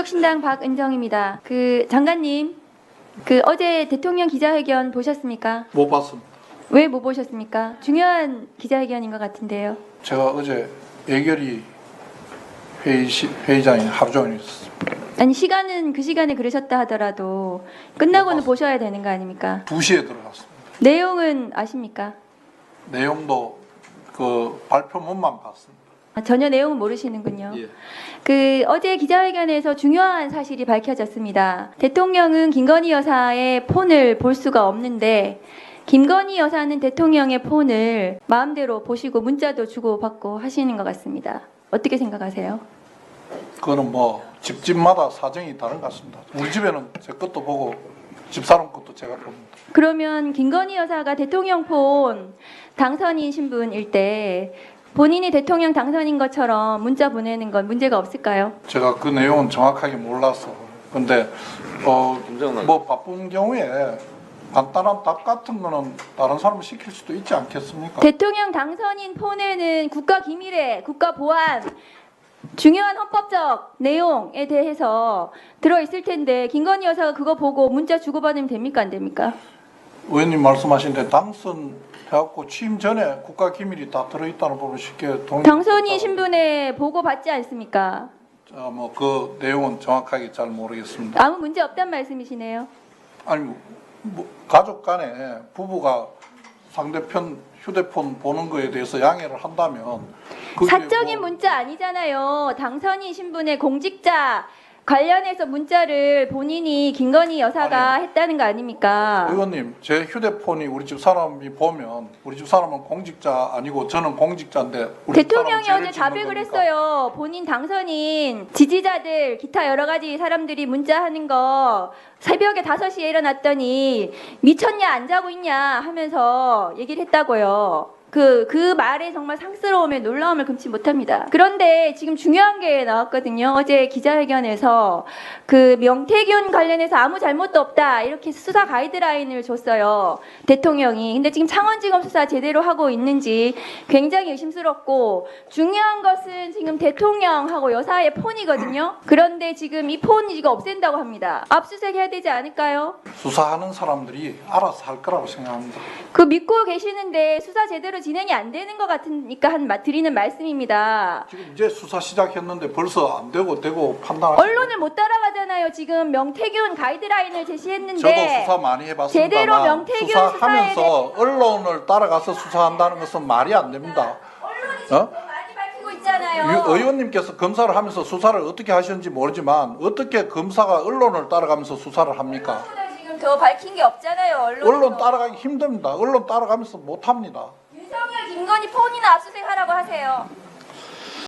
민족신당 박은정입니다. 장관님, 어제 대통령 기자회견 보셨습니까? 못 봤습니다. 왜 못 보셨습니까? 중요한 기자회견인 것 같은데요. 제가 어제 예결위 회의장에 하루 종일 있었습니다. 아니 시간은 그 시간에 그러셨다 하더라도 끝나고는 보셔야 되는 거 아닙니까? 2시에 들어갔습니다. 내용은 아십니까? 내용도 그 발표문만 봤습니다. 전혀 내용은 모르시는군요. 예. 어제 기자회견에서 중요한 사실이 밝혀졌습니다. 대통령은 김건희 여사의 폰을 볼 수가 없는데 김건희 여사는 대통령의 폰을 마음대로 보시고 문자도 주고받고 하시는 것 같습니다. 어떻게 생각하세요? 그거는 뭐 집집마다 사정이 다른 것 같습니다. 우리 집에는 제 것도 보고 집사람 것도 제가 봅니다. 그러면 김건희 여사가 대통령 폰 당선인 신분일 때 본인이 대통령 당선인 것처럼 문자 보내는 건 문제가 없을까요? 제가 그 내용은 정확하게 몰라서. 근데 뭐 바쁜 경우에 간단한 답 같은 거는 다른 사람을 시킬 수도 있지 않겠습니까? 대통령 당선인 폰에는 국가 기밀에 국가 보안 중요한 헌법적 내용에 대해서 들어있을 텐데 김건희 여사가 그거 보고 문자 주고받으면 됩니까 안 됩니까? 의원님 말씀하신 데 당선해갖고 취임 전에 국가 기밀이 다 들어있다는 부분 쉽게 동의. 당선인 신분에 보고 받지 않습니까? 뭐 그 내용은 정확하게 잘 모르겠습니다. 아무 문제 없단 말씀이시네요. 아니 뭐 가족 간에 부부가 상대편 휴대폰 보는 거에 대해서 양해를 한다면 그게 사적인 뭐 문자 아니잖아요. 당선인 신분의 공직자 관련해서 문자를 본인이 김건희 여사가 했다는 거 아닙니까? 의원님 제 휴대폰이 우리 집 사람이 보면 우리 집 사람은 공직자 아니고 저는 공직자인데 우리 집 대통령이 사람은 어제 죄를 짓는 자백을 겁니까? 했어요. 본인 당선인 지지자들 기타 여러 가지 사람들이 문자하는 거 새벽에 5시에 일어났더니 미쳤냐 안 자고 있냐 하면서 얘기를 했다고요. 그 말에 정말 상스러움에 놀라움을 금치 못합니다. 그런데 지금 중요한 게 나왔거든요. 어제 기자회견에서 명태균 관련해서 아무 잘못도 없다 이렇게 수사 가이드라인을 줬어요. 대통령이. 근데 지금 창원지검 수사 제대로 하고 있는지 굉장히 의심스럽고 중요한 것은 지금 대통령하고 여사의 폰이거든요. 그런데 지금 이 폰이 지금 없앤다고 합니다. 압수수색 해야 되지 않을까요? 수사하는 사람들이 알아서 할 거라고 생각합니다. 믿고 계시는데 수사 제대로 진행이 안 되는 것 같으니까 드리는 말씀입니다. 지금 이제 수사 시작했는데 벌써 안 되고 판단하시고. 언론을 못 따라가잖아요. 지금 명태균 가이드라인을 제시했는데 저도 수사 많이 해봤습니다만 제대로 명태균 수사하면서 언론을 따라가서 수사한다는 것은 말이 안 됩니다. 언론이 지금 많이 밝히고 있잖아요. 의원님께서 검사를 하면서 수사를 어떻게 하시는지 모르지만 어떻게 검사가 언론을 따라가면서 수사를 합니까? 언론보다 지금 더 밝힌 게 없잖아요. 언론 따라가기 힘듭니다. 언론 따라가면서 못합니다. 윤석열, 김건희 폰이나 압수수색 하라고 하세요.